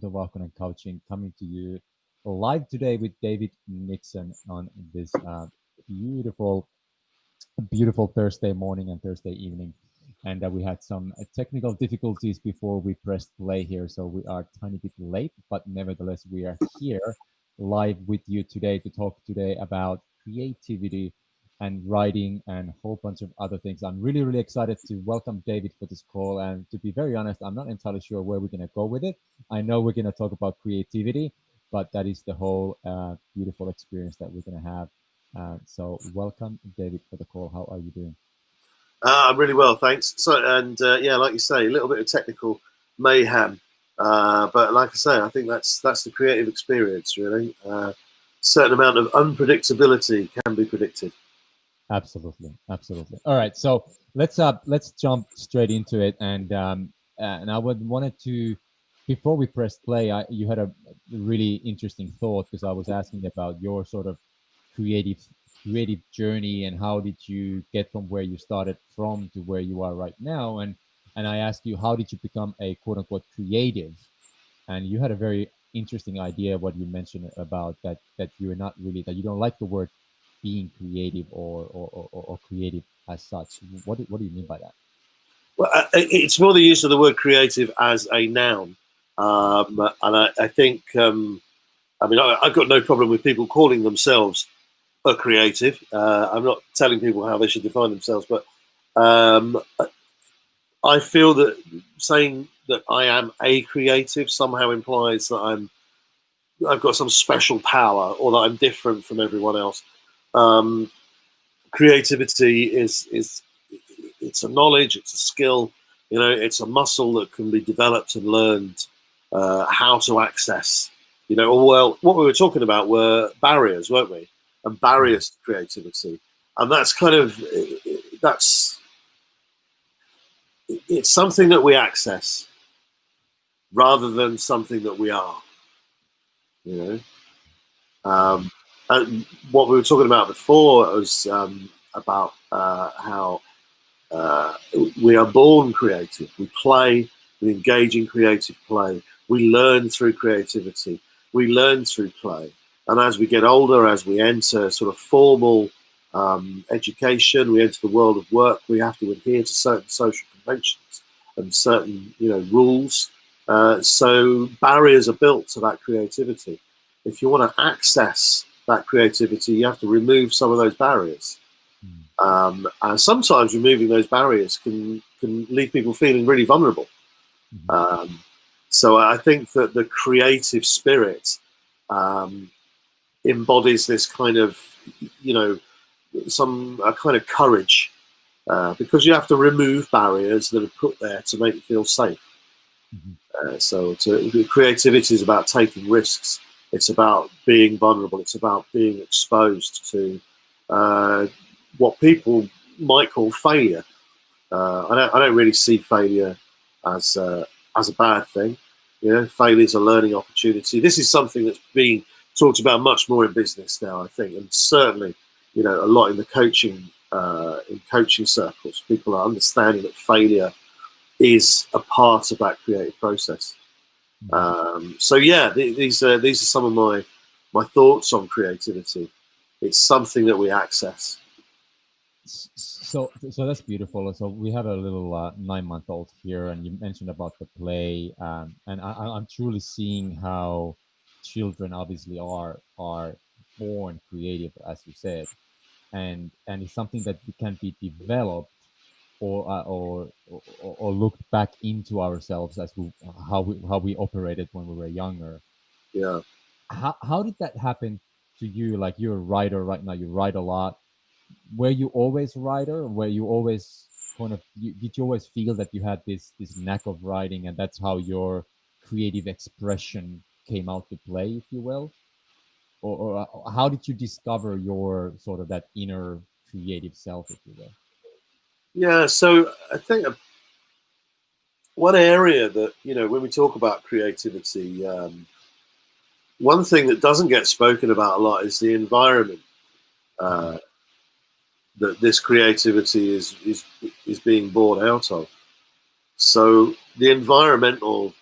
welcome to Welcome and Coaching, coming to you live today with David Nixon on this beautiful, beautiful Thursday morning and Thursday evening. And we had some technical difficulties before we pressed play here, so we are a tiny bit late, but nevertheless, we are here live with you today to talk today about creativity and writing and a whole bunch of other things. I'm really, really excited to welcome David for this call. And to be very honest, I'm not entirely sure where we're going to go with it. I know we're going to talk about creativity, but that is the whole beautiful experience that we're going to have. So welcome, David, for the call. How are you doing? I'm really well, thanks. So, and yeah, like you say, a little bit of technical mayhem, but like I say, I think that's the creative experience, really. Certain amount of unpredictability can be predicted. Absolutely, absolutely. All right, so let's jump straight into it, and I wanted to, before we press play, you had a really interesting thought because I was asking about your sort of creative journey and how did you get from where you started from to where you are right now, and I asked you how did you become a quote unquote creative, and you had a very interesting idea what you mentioned about that you're not really, that you don't like the word being creative or creative as such. What do you mean by that? Well, it's more the use of the word creative as a noun, and I think I mean I've got no problem with people calling themselves a creative. I'm not telling people how they should define themselves, but I feel that saying that I am a creative somehow implies that I've got some special power or that I'm different from everyone else. Creativity is it's a knowledge, it's a skill, it's a muscle that can be developed and learned how to access. Well, what we were talking about were barriers, weren't we? And barriers to creativity, and that's kind of it's something that we access rather than something that we are. And what we were talking about before was about how we are born creative. We play, we engage in creative play. We learn through creativity. We learn through play. And as we get older, as we enter sort of formal education, we enter the world of work, we have to adhere to certain social conventions and certain rules. So barriers are built to that creativity. If you want to access that creativity, you have to remove some of those barriers. And sometimes removing those barriers can leave people feeling really vulnerable. So I think that the creative spirit embodies this kind of, a kind of courage, because you have to remove barriers that are put there to make you feel safe. So creativity is about taking risks. It's about being vulnerable. It's about being exposed to what people might call failure. I don't really see failure as a bad thing. Failure is a learning opportunity. This is something that's being talked about much more in business now, I think, and certainly, a lot in the coaching circles. People are understanding that failure is a part of that creative process. So yeah, these are some of my thoughts on creativity. It's something that we access. So that's beautiful. So we have a little 9-month-old here, and you mentioned about the play, and I'm truly seeing how children obviously are born creative, as you said, and it's something that can be developed or looked back into ourselves as how we operated when we were younger. Yeah. How did that happen to you? Like, you're a writer right now. You write a lot. Were you always a writer? Were you always did you always feel that you had this knack of writing, and that's how your creative expression came out to play, if you will? Or how did you discover your sort of that inner creative self, if you will? Yeah, so I think one area that, when we talk about creativity, one thing that doesn't get spoken about a lot is the environment that this creativity is being born out of. So the environmental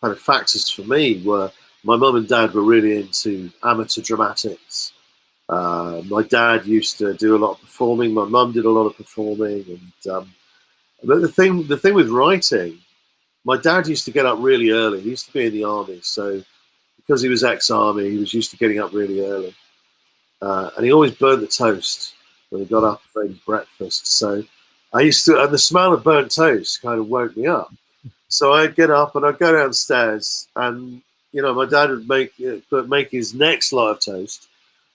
kind of factors for me were my mum and dad were really into amateur dramatics. My dad used to do a lot of performing. My mum did a lot of performing, and but the thing with writing, my dad used to get up really early. He used to be in the army, so because he was ex-army, he was used to getting up really early, and he always burned the toast when he got up and made breakfast. So I used to, and the smell of burnt toast kind of woke me up. So I'd get up and I'd go downstairs, and my dad would make his next lot of toast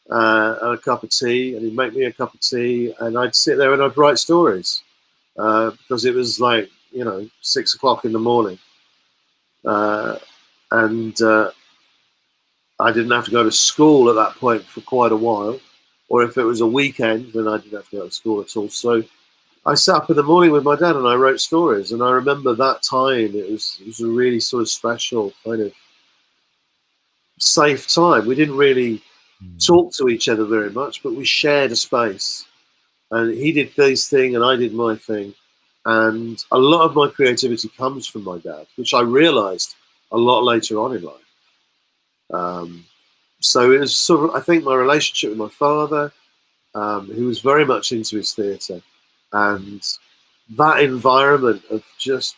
and a cup of tea, and he'd make me a cup of tea, and I'd sit there and I'd write stories because it was like 6 o'clock in the morning, and I didn't have to go to school at that point for quite a while, or if it was a weekend, then I didn't have to go to school at all. So I sat up in the morning with my dad and I wrote stories, and I remember that time it was a really sort of special kind of safe time. We didn't really talk to each other very much, but we shared a space, and he did his thing and I did my thing, and a lot of my creativity comes from my dad, which I realized a lot later on in life. So it was sort of, I think, my relationship with my father, who was very much into his theatre, and that environment of just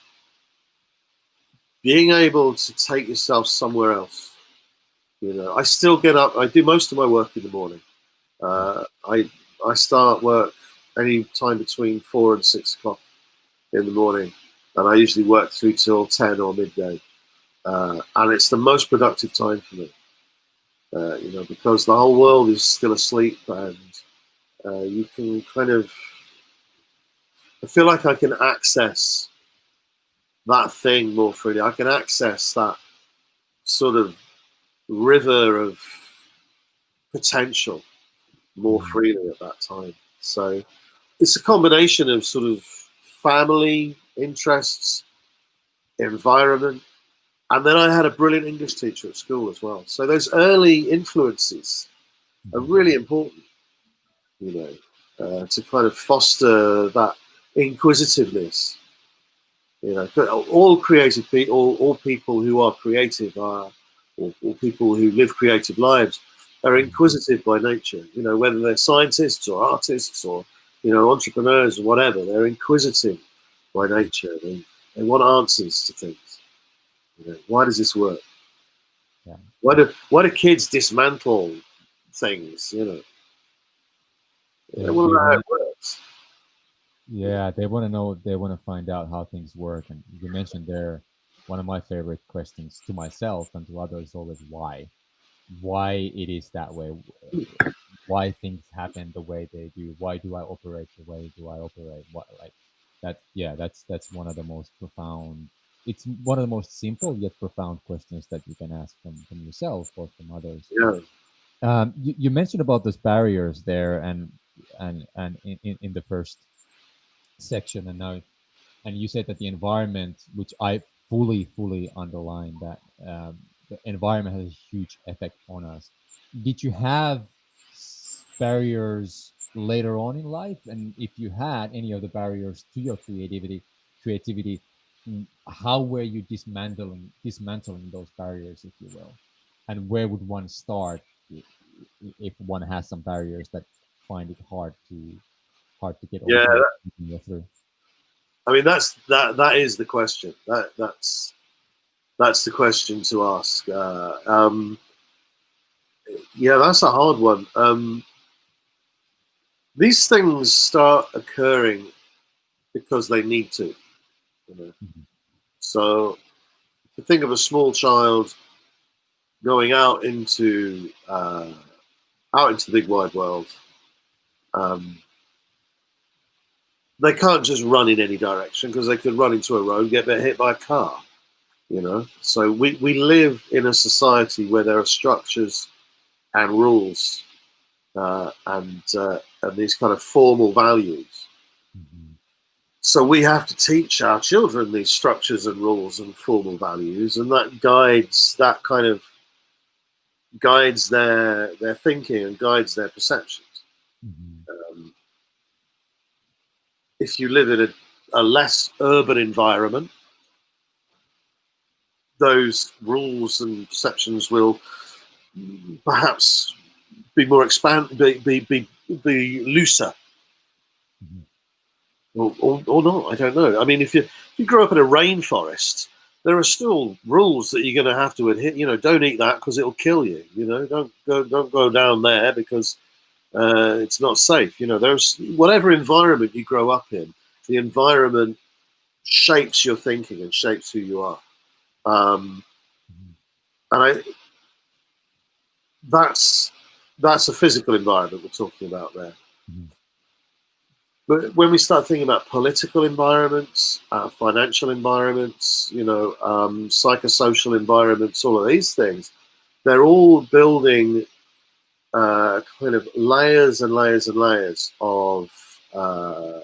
being able to take yourself somewhere else. I still get up. I do most of my work in the morning. I start work any time between 4 and 6 o'clock in the morning, and I usually work through till 10 or midday, and it's the most productive time for me. Because the whole world is still asleep, and you can kind of, I feel like I can access that thing more freely. I can access that sort of river of potential more freely at that time. So it's a combination of sort of family interests, environment, and then I had a brilliant English teacher at school as well. So those early influences are really important, to kind of foster that inquisitiveness. All creative people, all people who are creative or people who live creative lives are inquisitive by nature. Whether they're scientists or artists or entrepreneurs or whatever, they're inquisitive by nature. They want answers to things. Why does this work? Yeah. Why do kids dismantle things? They want to know how it works. Yeah, they want to know. They want to find out how things work. And you mentioned there, one of my favorite questions to myself and to others is always why it is that way, why things happen the way they do, why do I operate the way do I operate, what like that. Yeah, that's one of the most profound. It's one of the most simple yet profound questions that you can ask from yourself or from others. Yeah. You mentioned about those barriers there, and in the first section, and you said that the environment, which I fully underline, that the environment has a huge effect on us. Did you have barriers later on in life, and if you had any of the barriers to your creativity, how were you dismantling those barriers, if you will, and where would one start if one has some barriers that find it hard to get Yeah. over through? I mean, that is the question. That's the question to ask. Yeah, that's a hard one. These things start occurring because they need to. Mhm. So, if you think of a small child going out into the big wide world, they can't just run in any direction because they could run into a road and get hit by a car. So we live in a society where there are structures and rules, and these kind of formal values. Mhm. So we have to teach our children these structures and rules and formal values, and that guides their thinking and guides their perceptions. Mhm. If you live in a less urban environment, those rules and perceptions will perhaps be more be looser, Mhm. or not. I don't know. I mean, if you grow up in a rainforest, there are still rules that you're going to have to adhere. You know, don't eat that because it'll kill you. You know, don't go down there because it's not safe. You know, there's whatever environment you grow up in, the environment shapes your thinking and shapes who you are. Um, Mhm. and that's that's a physical environment we're talking about there. Mhm. But when we start thinking about political environments, financial environments, psychosocial environments, all of these things, they're all building kind of layers and layers and layers of uh,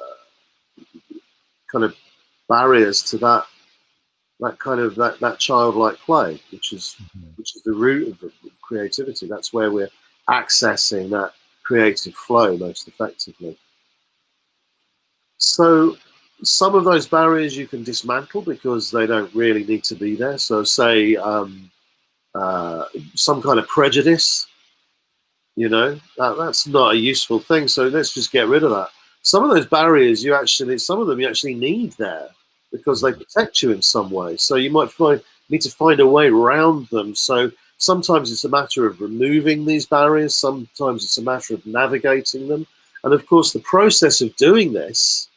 kind of barriers to that kind of that childlike play, Mhm. which is the root of creativity. That's where we're accessing that creative flow most effectively. So some of those barriers you can dismantle because they don't really need to be there. So say uh, some kind of prejudice, that's not a useful thing. So let's just get rid of that. Some of those barriers some of them you actually need there because they Mhm. protect you in some way. So you might need to find a way around them. So sometimes it's a matter of removing these barriers. Sometimes it's a matter of navigating them. And of course, the process of doing this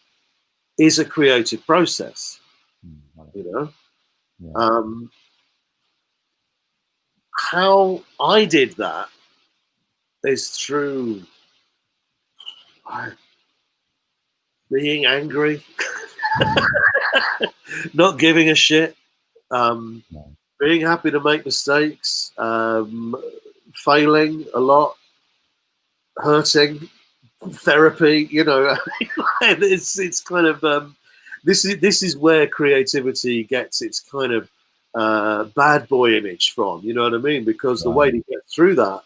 is a creative process. Mhm. Got it. You know, Yeah. um, how I did that is through being angry, not giving a shit, um, Yeah. being happy to make mistakes, failing a lot, hurting, therapy. It's kind of this is where creativity gets its kind of bad boy image from. You know what I mean? Because the way Right. to get through that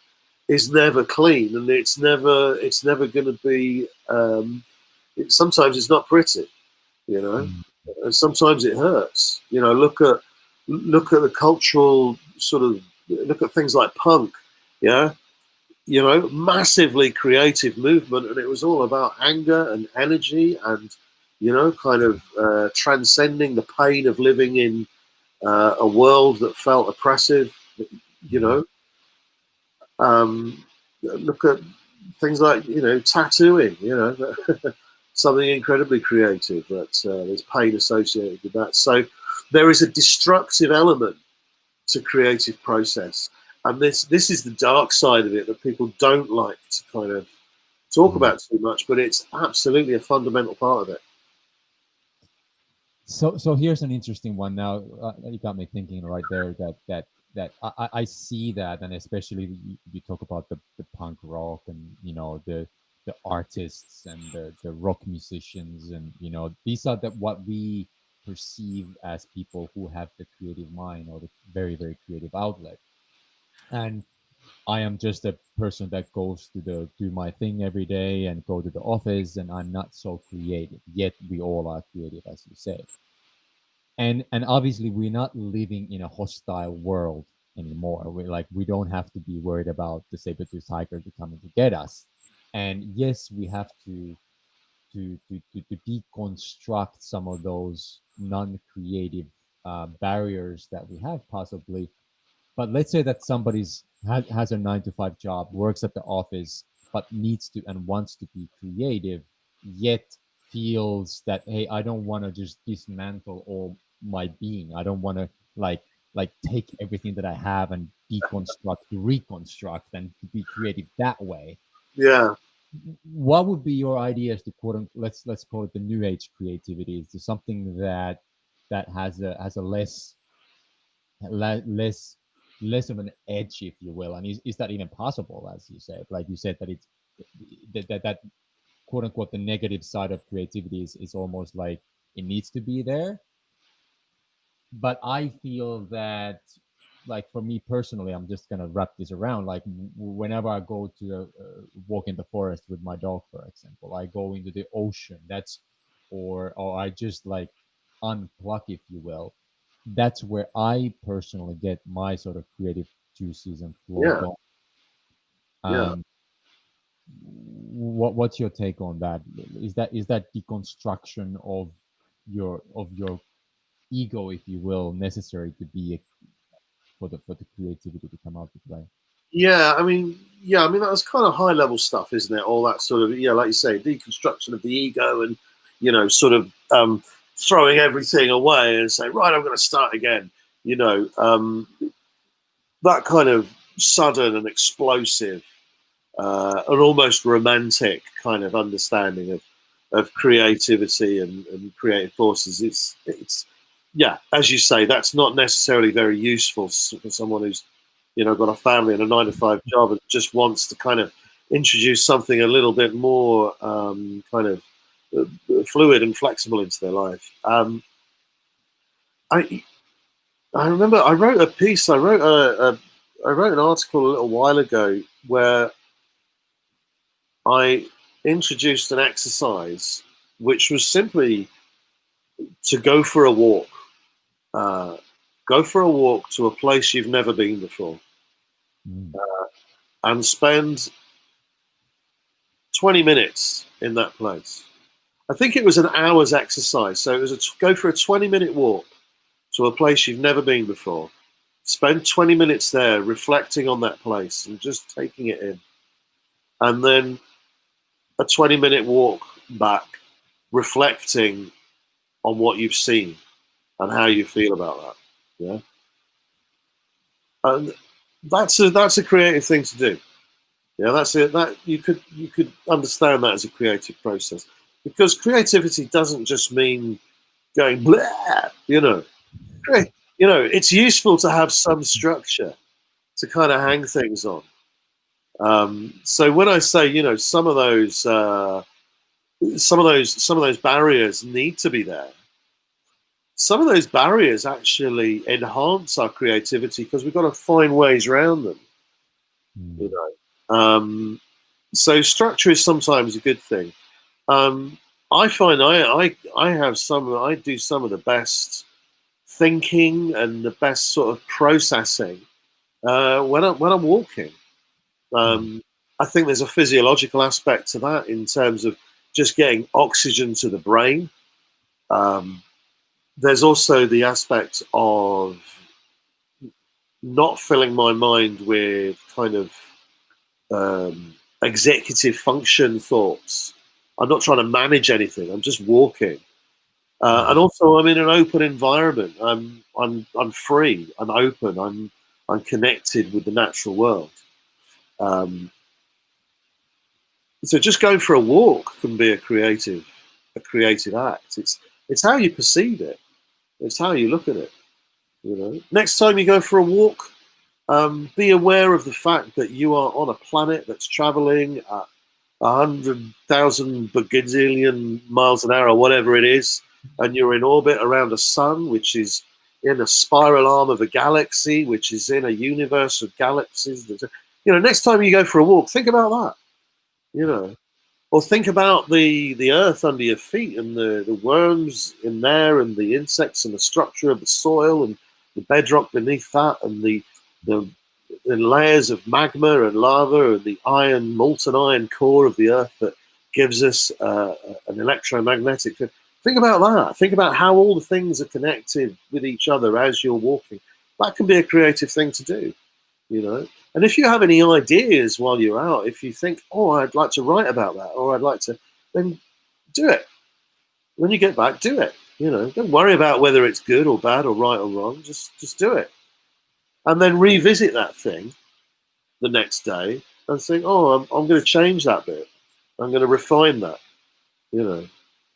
is never clean, and it's never going to be. Sometimes it's not pretty. You know, Mhm. and sometimes it hurts. Look at the cultural sort of look at things like punk. Yeah, massively creative movement, and it was all about anger and energy and kind of transcending the pain of living in a world that felt oppressive. You Mhm. know, look at things like tattooing. Something incredibly creative that there's pain associated with that. So there is a destructive element to creative process, and this is the dark side of it that people don't like to kind of talk Mhm. about too much, but it's absolutely a fundamental part of it. So here's an interesting one. Now you got me thinking right there that I see that, and especially you talk about the punk rock and the artists and the rock musicians, and these are what we perceive as people who have the creative mind or the very very creative outlet. And I am just a person that goes to do my thing every day and go to the office, and I'm not so creative. Yet we all are creative, as you say. And obviously we're not living in a hostile world anymore. We don't have to be worried about the saber-tooth tiger to coming to get us. And yes, we have to deconstruct some of those non-creative barriers that we have possibly. But let's say that has a 9 to 5 job, works at the office, but needs to and wants to be creative, yet feels that, hey, I don't want to just dismantle all my being. I don't want to take everything that I have and deconstruct, reconstruct, and to be creative that way. Yeah, What would be your ideas to let's call it the new age creativity? Is there something that has a less of an edge, if you will? And is that even possible? As you said, like you said, that it's that quote unquote the negative side of creativity is almost like it needs to be there. But I feel that, like, for me personally, I'm just gonna wrap this around, like, whenever I go to walk in the forest with my dog, for example, I go into the ocean, that's or I just like unplug, if you will. that's where I personally get my sort of creative juices and flow Yeah, going. yeah. Um, what's your take on that? Is that deconstruction of your ego, if you will, necessary to be for the creativity to come out to play? Yeah, I mean, that's kind of high level stuff, isn't it? All that sort of, yeah, like you say, deconstruction of the ego, and sort of throwing everything away and saying, right, I'm going to start again. You know, that kind of sudden and explosive and almost romantic kind of understanding of creativity and creative forces. It's yeah, as you say, that's not necessarily very useful for someone who's got a family and a 9 to 5 job and just wants to kind of introduce something a little bit more kind of fluid and flexible into their life. I I remember I wrote a piece. I wrote an article a little while ago where I introduced an exercise which was simply to go for a walk. Uh, Go for a walk to a place you've never been before Mm. and spend 20 minutes in that place. I think it was an hour's exercise. So it was go for a 20-minute walk to a place you've never been before. Spend 20 minutes there reflecting on that place and just taking it in. And then a 20-minute walk back reflecting on what you've seen and how you feel about that. Yeah. And that's a creative thing to do. Yeah, that's it. That you could understand that as a creative process, because creativity doesn't just mean going blah. It's useful to have some structure to kind of hang things on. So when I say, some of those barriers need to be there. Some of those barriers actually enhance our creativity because we've got to find ways around them. You Mm. know, so structure is sometimes a good thing. Um, I find I do some of the best thinking and the best sort of processing when I'm walking. Mm. Um, I think there's a physiological aspect to that in terms of just getting oxygen to the brain. Um, there's also the aspect of not filling my mind with kind of executive function thoughts. I'm not trying to manage anything. I'm just walking, Mm. and also I'm in an open environment. I'm free. I'm open. I'm connected with the natural world. Um, so just going for a walk can be a creative act. It's how you perceive it. It's how you look at it. Next time you go for a walk, be aware of the fact that you are on a planet that's traveling at 100,000 bagazillion miles an hour, or whatever it is, and you're in orbit around a sun, which is in a spiral arm of a galaxy, which is in a universe of galaxies. Next time you go for a walk, think about that. Or think about the earth under your feet and the worms in there and the insects and the structure of the soil and the bedrock beneath that and the, the layers of magma and lava and the molten iron core of the earth that gives us an electromagnetic. Think about that. Think about how all the things are connected with each other as you're walking. That can be a creative thing to do, you know. And if you have any ideas while you're out, if you think, oh, I'd like to write about that, or I'd like to, then do it. When you get back, do it. Don't worry about whether it's good or bad or right or wrong. Just do it, and then revisit that thing the next day and think, oh, I'm going to change that bit. I'm going to refine that. You know,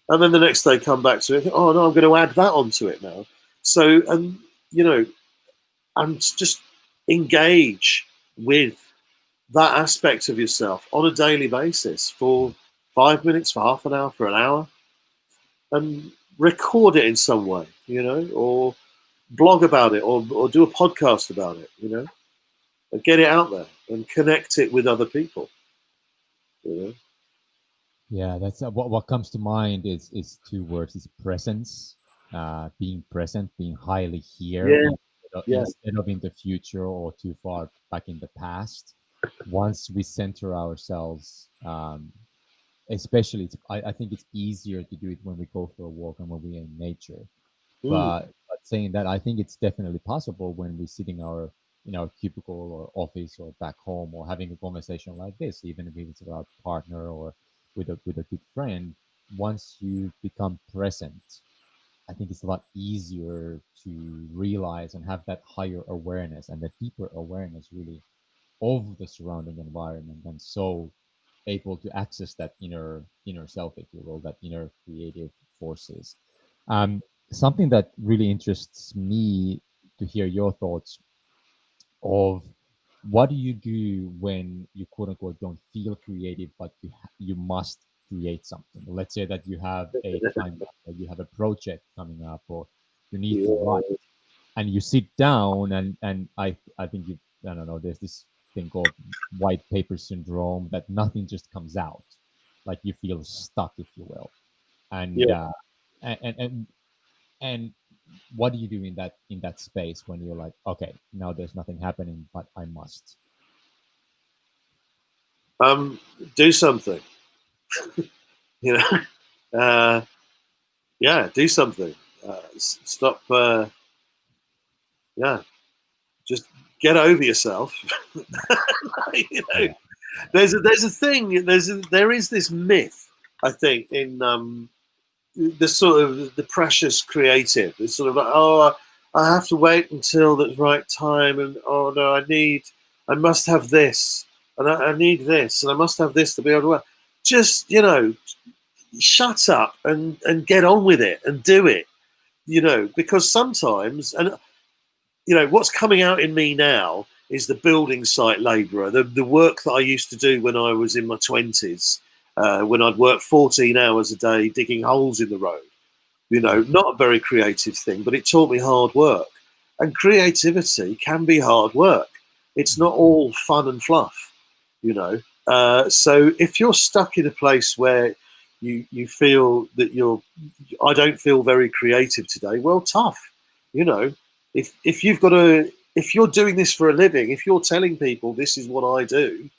and then the next day come back to it. Think, oh no, I'm going to add that onto it now. So, you know, and just engage with that aspect of yourself on a daily basis for 5 minutes, for half an hour, for an hour, and record it in some way, or blog about it, or do a podcast about it, and get it out there and connect it with other people, you know. Yeah, that's what comes to mind is two words: is presence. being present, being highly here Yeah, yeah, instead of in the future or too far back in the past. Once we center ourselves, especially, I think it's easier to do it when we go for a walk and when we're in nature. mm, But saying that, I think it's definitely possible when we're sitting in our cubicle or office or back home or having a conversation like this, even if it's about partner or with a good friend. Once you become present, I think it's a lot easier to realize and have that higher awareness and the deeper awareness really of the surrounding environment, and so able to access that inner self, if you will, that inner creative forces. Um, Something that really interests me to hear your thoughts of, what do you do when you quote unquote don't feel creative, but you must create something? Let's say that you have a time, or you have a project coming up, or you need to write, yeah, and you sit down, and I think you, I don't know, there's this thing called white paper syndrome, that nothing just comes out, like you feel stuck, if you will. And yeah. and and and, and what do you do in that space when you're like, okay, now there's nothing happening, but I must? Do something, you know. Uh, yeah, do something. Stop. Yeah, just get over yourself. you know, Yeah. there's a thing. There is this myth, I think, in the sort of the precious creative. It's sort of like, oh, I have to wait until the right time, and oh no, I must have this, and I need this, and I must have this to be able to work. Just shut up and get on with it and do it. Because sometimes, and what's coming out in me now is the building site labourer, the work that I used to do when I was in my 20s, when I'd work 14 hours a day digging holes in the road. Not a very creative thing, but it taught me hard work. And creativity can be hard work. It's not all fun and fluff, you know. So if you're stuck in a place where you feel that I don't feel very creative today, well, tough. You know, if you're doing this for a living, if you're telling people this is what I do,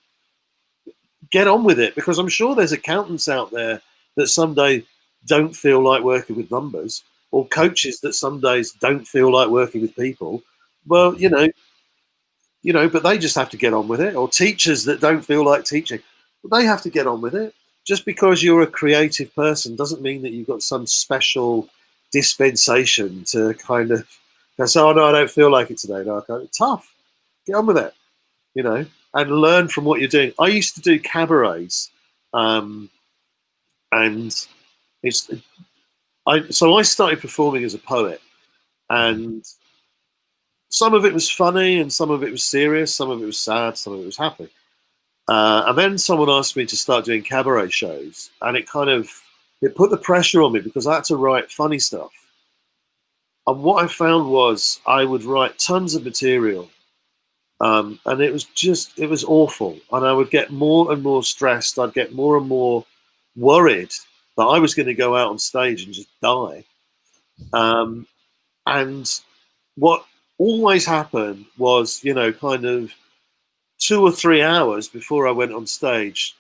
get on with it, because I'm sure there's accountants out there that some day don't feel like working with numbers, or coaches that some days don't feel like working with people. Well, but they just have to get on with it, or teachers that don't feel like teaching, but they have to get on with it. Just because you're a creative person doesn't mean that you've got some special dispensation to kind of say, oh no, I don't feel like it today. No, I can't. Tough. Get on with it, you know, and learn from what you're doing. I used to do cabarets, um, and it's I started performing as a poet, Mhm. and some of it was funny, and some of it was serious, some of it was sad, some of it was happy. And then someone asked me to start doing cabaret shows, and it put the pressure on me because I had to write funny stuff. And what I found was I would write tons of material, and it was awful. And I would get more and more stressed. I'd get more and more worried that I was going to go out on stage and just die. Um, and what always happened was, kind of 2 or 3 hours before I went on stage,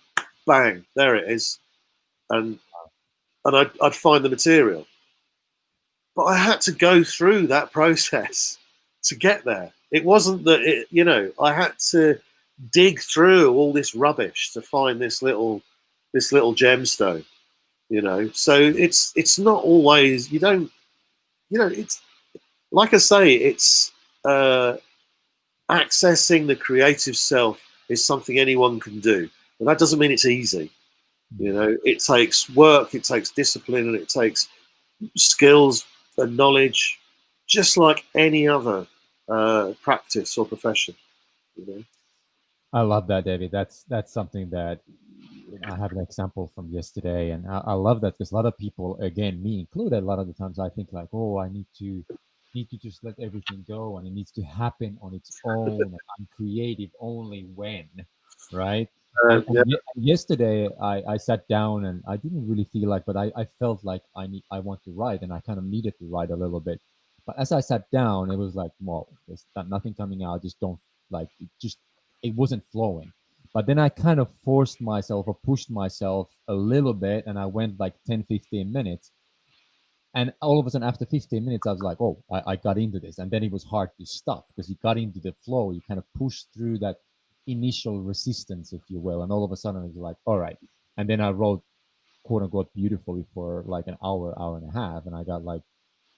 bang, there it is, and I'd find the material. But I had to go through that process to get there. It wasn't that I had to dig through all this rubbish to find this little gemstone. So it's not always, you don't, it's like I say, it's uh, accessing the creative self is something anyone can do, but that doesn't mean it's easy. It takes work, it takes discipline, and it takes skills and knowledge, just like any other practice or profession. You know? I love that, David. That's something that, I have an example from yesterday, and I love that because a lot of people, again, me included, a lot of the times I think like, oh, I need to just let everything go, and it needs to happen on its own, and I'm creative only when, right? Yeah, Yesterday, I sat down and I didn't really feel like, but I felt like I want to write, and I kind of needed to write a little bit. But as I sat down, it was like, well, there's nothing coming out. Just don't like it. Just it wasn't flowing. But then I kind of forced myself or pushed myself a little bit, and I went like 10, 15 minutes. And all of a sudden, after 15 minutes, I was like, oh, I got into this. And then it was hard to stop because you got into the flow. You kind of pushed through that initial resistance, if you will. And all of a sudden, it's like, all right. And then I wrote, quote unquote, beautifully for like an hour, hour and a half. And I got like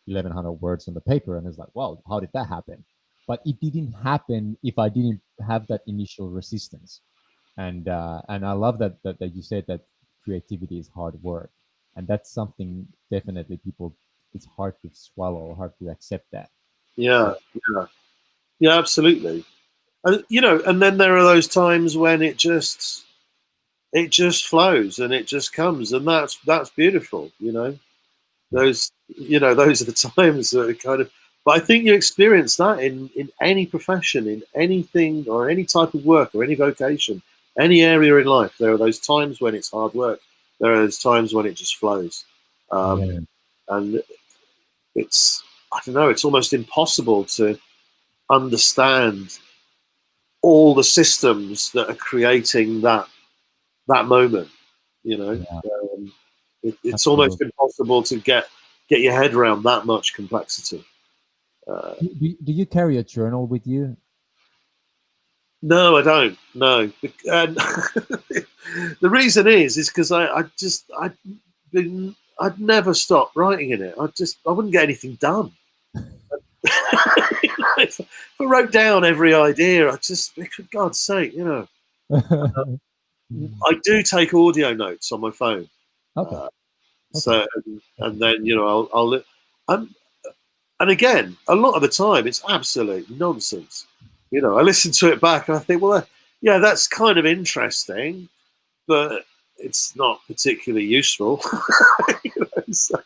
1,100 words on the paper. And it's like, wow, how did that happen? But it didn't happen if I didn't have that initial resistance. And I love that you said that creativity is hard work, and that's something definitely people it's hard to swallow, hard to accept that. yeah, So yeah, yeah, absolutely. And and then there are those times when it just flows and it just comes, and that's beautiful. yeah, Those are the times that are kind of. But I think you experience that in any profession, in anything, or any type of work, or any vocation, any area in life. There are those times when it's hard work. There are those times when it just flows, yeah, and it's I don't know. It's almost impossible to understand all the systems that are creating that moment. You know, yeah, it's almost absolutely. impossible to get your head around that much complexity. Uh, Do you carry a journal with you? no, I don't. No, and the reason is because I'd never stop writing in it. I wouldn't get anything done. If I wrote down every idea, for God's sake, I do take audio notes on my phone. Okay, Uh, okay, so that's and then interesting. and and again, a lot of the time, it's absolute nonsense. I listen to it back and I think, well, yeah, that's kind of interesting, but it's not particularly useful. So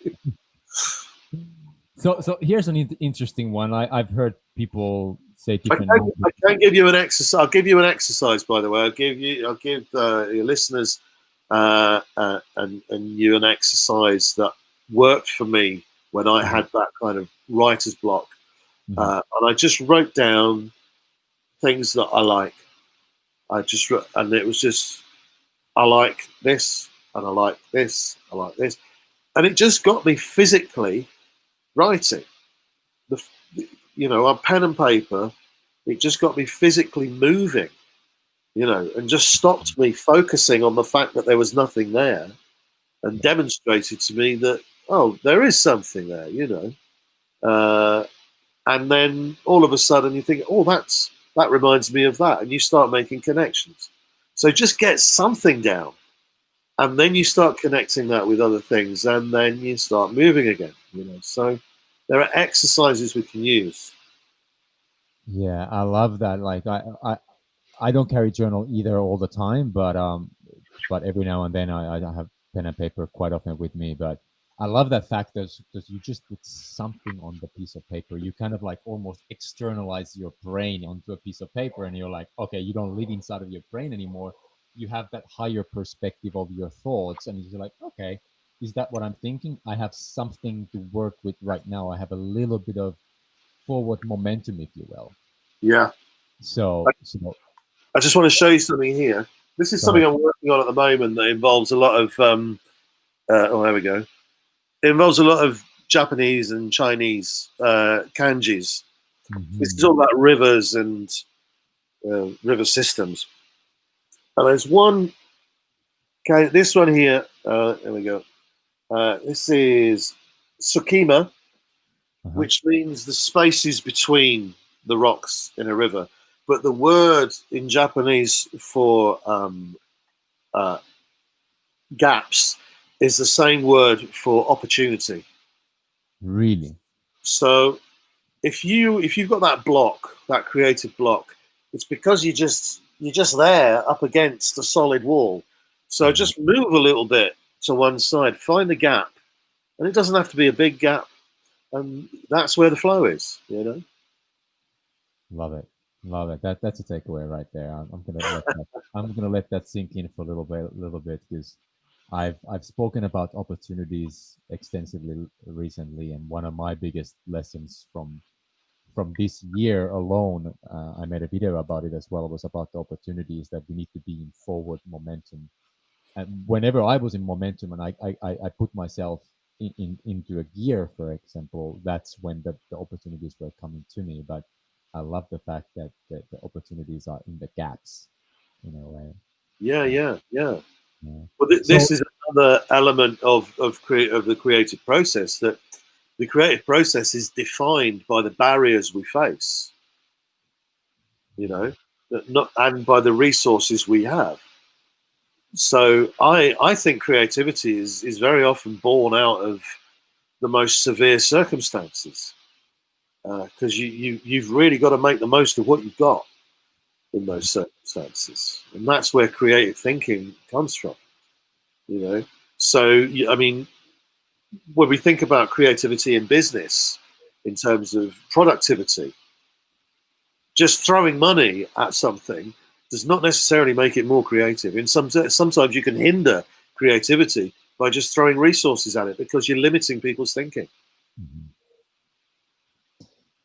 So here's an interesting one. I've heard people say I different can, numbers. I can give you an exercise. I'll give you an exercise, by the way. I'll give your listeners and you an exercise that worked for me when I Mhm, had that kind of writer's block. mhm. And I just wrote down things that I like. And it was just, I like this, and I like this, I like this. And it just got me physically writing. The, on pen and paper, it just got me physically moving, and just stopped me focusing on the fact that there was nothing there, and Yeah, demonstrated to me that, oh, there is something there. And then all of a sudden you think, oh, that reminds me of that, and you start making connections. So just get something down, and then you start connecting that with other things, and then you start moving again. So there are exercises we can use. yeah, I love that. Like I don't carry journal either all the time, but every now and then I have pen and paper quite often with me. But I love that fact that you just put something on the piece of paper. You kind of like almost externalize your brain onto a piece of paper, and you're like, okay, you don't live inside of your brain anymore. You have that higher perspective of your thoughts, and you're like, okay, is that what I'm thinking? I have something to work with right now. I have a little bit of forward momentum, if you will. Yeah. So I just want to show you something here. This is go something ahead. I'm working on at the moment that involves a lot of. Oh, there we go. It involves a lot of Japanese and Chinese kanjis. This is Hmm. all about rivers and river systems. And there's one. Okay, this one here. There we go. This is Tsukima, Uh-huh. which means the spaces between the rocks in a river. But the word in Japanese for uh, gaps is the same word for opportunity. Really? So if you've got that block, that creative block, it's because you're just there up against a solid wall. So Hmm. just move a little bit to one side, find the gap, and it doesn't have to be a big gap, and that's where the flow is. Love it. Love it. That's a takeaway right there. I'm gonna let that. I'm gonna let that sink in for a little bit, because I've spoken about opportunities extensively recently, and one of my biggest lessons from this year alone, I made a video about it as well, was about the opportunities that we need to be in forward momentum. And whenever I was in momentum and I put myself into a gear, for example, that's when the opportunities were coming to me. But I love the fact that the opportunities are in the gaps, in a way. Yeah, Uh, yeah, yeah. yeah. Well, So this is another element of the creative process, that the creative process is defined by the barriers we face, you know, that not and by the resources we have. So I think creativity is very often born out of the most severe circumstances, because you've really got to make the most of what you've got in those circumstances, and that's where creative thinking comes from. You know, so I mean, when we think about creativity in business in terms of productivity, just throwing money at something does not necessarily make it more creative. Sometimes you can hinder creativity by just throwing resources at it, because you're limiting people's thinking. mhm.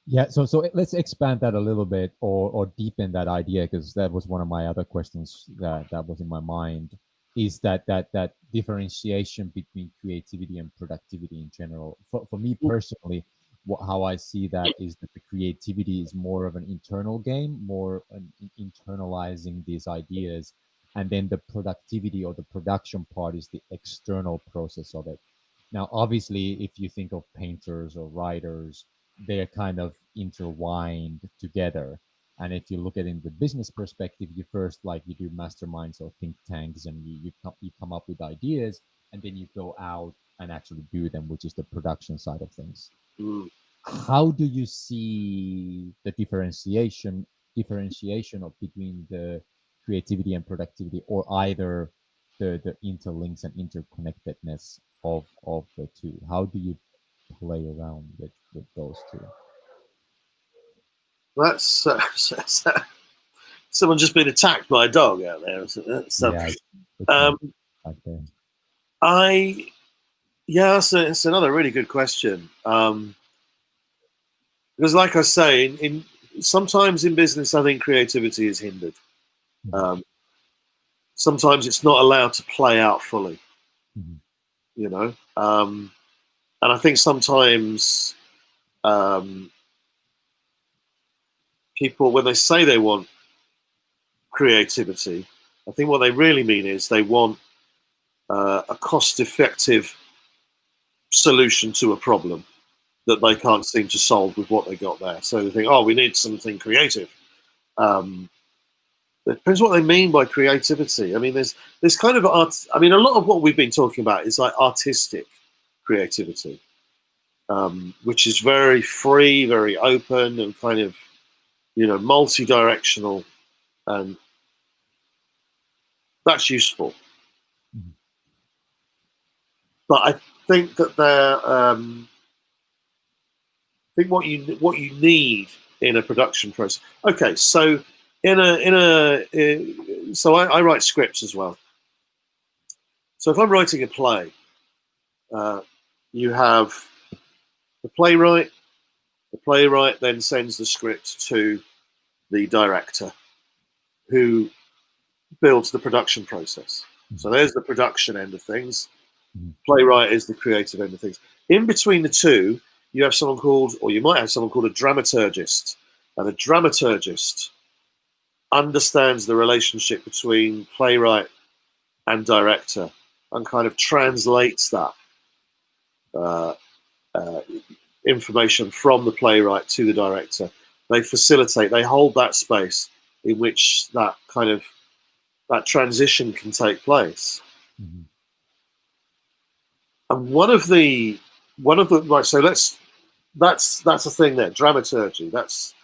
Yeah, so let's expand that a little bit, or deepen that idea, because that was one of my other questions that was in my mind. Is that differentiation between creativity and productivity in general? For me personally, how I see that is that the creativity is more of an internal game, more internalizing these ideas, and then the productivity or the production part is the external process of it. Now, obviously, if you think of painters or writers, they're kind of intertwined together. And if you look at it in the business perspective, you first, like, you do masterminds or think tanks, and you come up with ideas, and then you go out and actually do them, which is the production side of things. Mm. How do you see the differentiation of between the creativity and productivity, or either the interlinks and interconnectedness of the two? How do you play around with those two? That's someone just been attacked by a dog out there. Yeah, it's my Um, back there. I yeah, it's another really good question. Because, like I say, in sometimes in business, I think creativity is hindered. Mhm, Um, Sometimes it's not allowed to play out fully. mhm, You know, and I think sometimes um, people, when they say they want creativity, I think what they really mean is they want a cost-effective solution to a problem that they can't seem to solve with what they got there. So they think, oh, we need something creative. Um, it depends what they mean by creativity. I mean, there's kind of art. I mean, a lot of what we've been talking about is like artistic creativity, which is very free, very open, and kind of, you know, multi-directional, and that's useful. mhm, But I think that I think what you need in a production process. Okay, so so I write scripts as well. So if I'm writing a play, uh, you have the playwright. The playwright then sends the script to the director, who builds the production process. So mhm, there's the production end of things. mhm, Playwright is the creative end of things. In between the two, you have someone called, or you might have someone called a dramaturgist. And a dramaturgist understands the relationship between playwright and director, and kind of translates that uh, uh, information from the playwright to the director. They facilitate, they hold that space in which that kind of that transition can take place. mhm. And one of the right, so that's a thing there, dramaturgy. Let's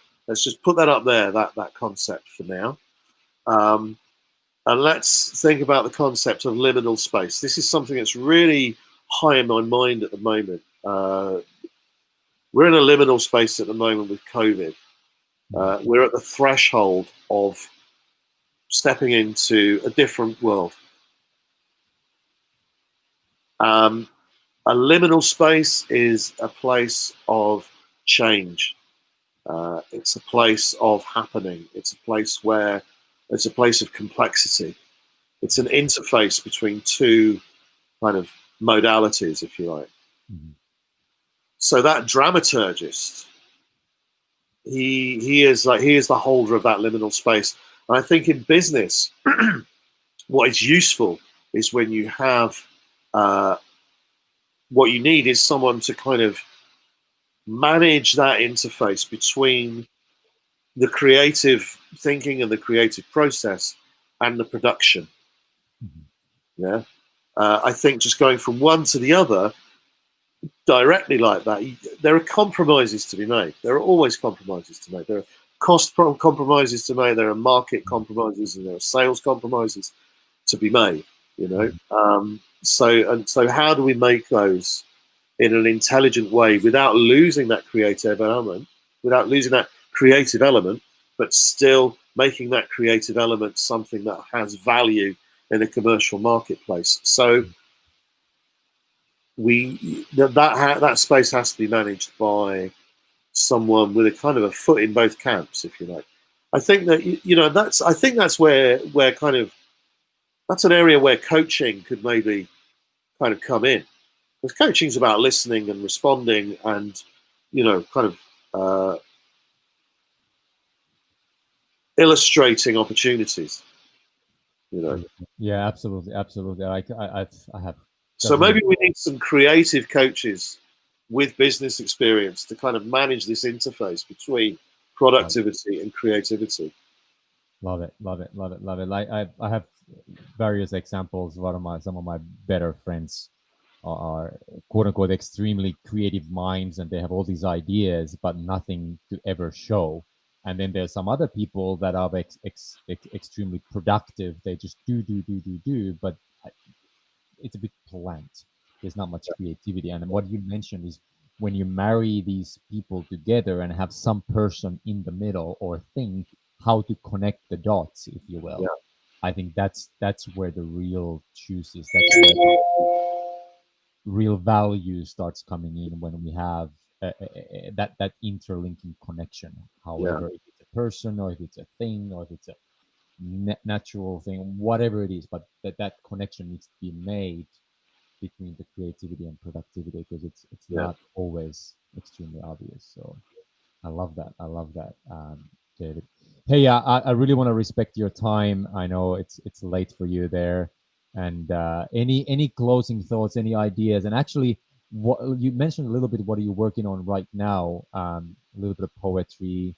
just put that up there, that concept for now. Um, and let's think about the concept of liminal space. This is something that's really high in my mind at the moment. We're in a liminal space at the moment with COVID. We're at the threshold of stepping into a different world. A liminal space is a place of change. It's a place of happening. It's a place where it's a place of complexity. It's an interface between two kind of modalities, if you like. Mm-hmm. So that dramaturgist, he is the holder of that liminal space. And I think in business, what is useful is when you have what you need is someone to kind of manage that interface between the creative thinking and the creative process and the production. Mm-hmm. Yeah, I think just going from one to the other directly like that, there are compromises to be made. There are always compromises to make. There are cost compromises to make. There are market compromises, and there are sales compromises to be made. You know, so how do we make those in an intelligent way without losing that creative element, but still making that creative element something that has value in a commercial marketplace? So that space has to be managed by someone with a kind of a foot in both camps, if you like. I think that that's where kind of that's an area where coaching could maybe kind of come in, because coaching is about listening and responding and kind of illustrating opportunities. Yeah, absolutely, absolutely. I have So definitely. maybe we need some creative coaches with business experience to kind of manage this interface between productivity and creativity. Love it, love it, love it, love it. Like I have various examples. Some of my better friends are quote unquote extremely creative minds, and they have all these ideas, but nothing to ever show. And then there's some other people that are extremely productive. They just do, but it's a bit bland. There's not much creativity. And what you mentioned is when you marry these people together and have some person in the middle or think how to connect the dots, if you will. Yeah. I think that's where the real juice is. That's where the real value starts coming in, when we have that interlinking connection. Yeah. However, if it's a person or if it's a thing or if it's a natural thing, whatever it is, but that connection needs to be made between the creativity and productivity, because it's Yeah. not always extremely obvious. So I love that. I love that, David. Hey, I really want to respect your time. I know it's late for you there, and any closing thoughts, any ideas, and actually, what you mentioned a little bit. What are you working on right now? A little bit of poetry.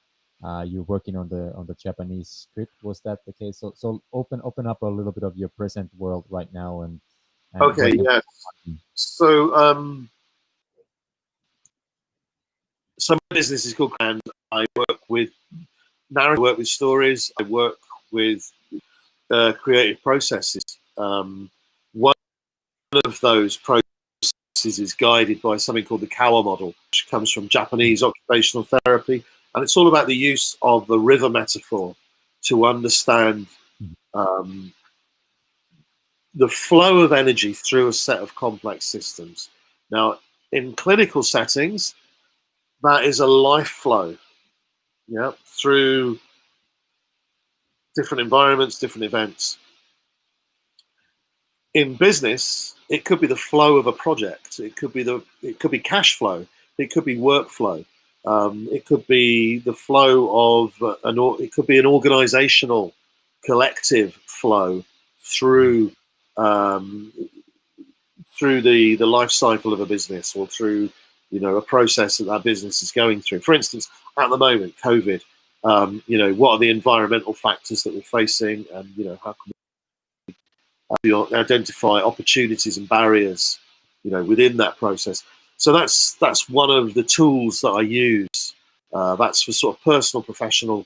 You're working on the Japanese script. Was that the case? So open up a little bit of your present world right now, and where Okay. can. Yes. So my business is called Grand. I work with narrative, I work with stories, I work with creative processes. One of those processes is guided by something called the Kawa model, which comes from Japanese occupational therapy, and it's all about the use of the river metaphor to understand the flow of energy through a set of complex systems. Now, in clinical settings, that is a life flow, through different environments, different events. In business, it could be the flow of a project. It could be cash flow. It could be workflow. It could be the flow of it could be an organizational collective flow through through the life cycle of a business, or through a process that business is going through. For instance, at the moment, COVID. What are the environmental factors that we're facing, and how can we identify opportunities and barriers, within that process. So that's one of the tools that I use. That's for sort of personal, professional,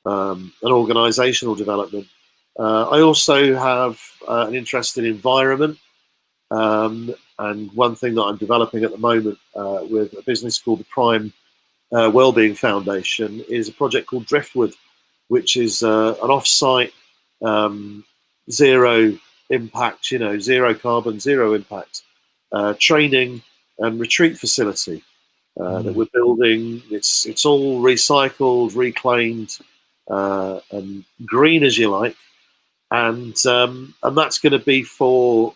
and organizational development. I also have an interest in environment, and one thing that I'm developing at the moment with a business called the Prime Wellbeing Foundation is a project called Driftwood, which is an off-site zero impact, zero carbon, zero impact training and retreat facility that we're building. It's all recycled, reclaimed, and green, as you like, and that's going to be for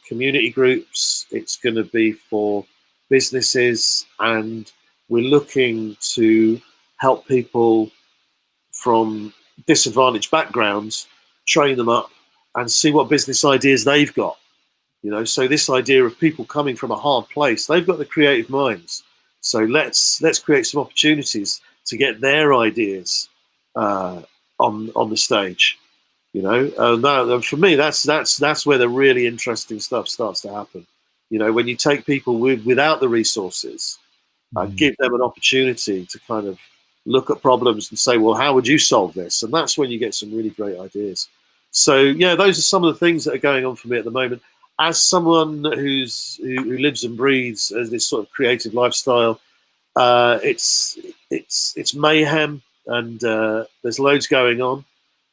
community groups. It's going to be for businesses, and we're looking to help people from disadvantaged backgrounds, train them up, and see what business ideas they've got. So this idea of people coming from a hard place, they've got the creative minds. So let's create some opportunities to get their ideas on the stage. And for me, that's where the really interesting stuff starts to happen. When you take people without the resources, give them an opportunity to kind of look at problems and say, well, how would you solve this? And that's when you get some really great ideas. So yeah, those are some of the things that are going on for me at the moment. As someone who lives and breathes as this sort of creative lifestyle, it's mayhem, and there's loads going on,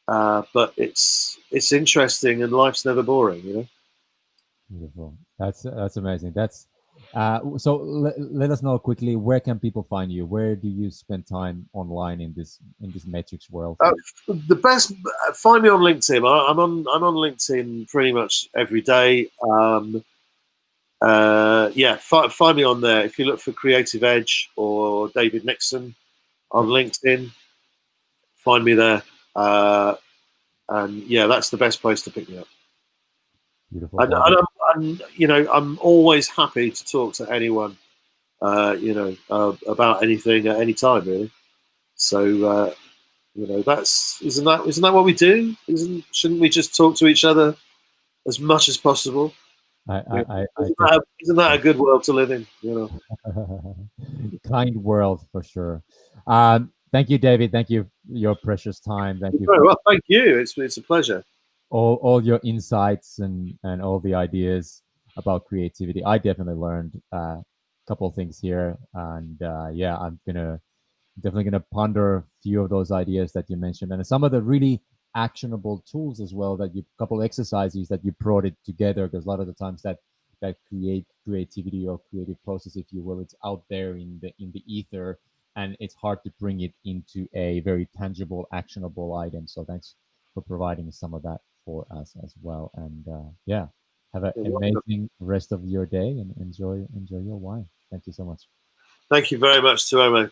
but it's interesting, and life's never boring. Beautiful. That's amazing. So let us know quickly, where can people find you? Where do you spend time online in this metrics world? The best, find me on LinkedIn. I'm on LinkedIn pretty much every day. Find me on there. If you look for Creative Edge or David Nixon on LinkedIn, find me there. And yeah, that's the best place to pick me up. Beautiful. I'm always happy to talk to anyone, about anything at any time, really. So, isn't that what we do? Shouldn't we just talk to each other as much as possible? Isn't that a good world to live in? Kind world for sure. Thank you, David. Thank you for your precious time. Thank you. Very well. Thank you. It's a pleasure. All your insights and all the ideas about creativity. I definitely learned a couple of things here, and yeah, I'm definitely gonna ponder a few of those ideas that you mentioned, and some of the really actionable tools as well, that you couple exercises that you brought it together, because a lot of the times that creativity or creative process, if you will, it's out there in the ether, and it's hard to bring it into a very tangible, actionable item. So thanks for providing some of that for us as well. And yeah, have an amazing rest of your day, and enjoy your wine. Thank you so much. Thank you very much, Tuomo.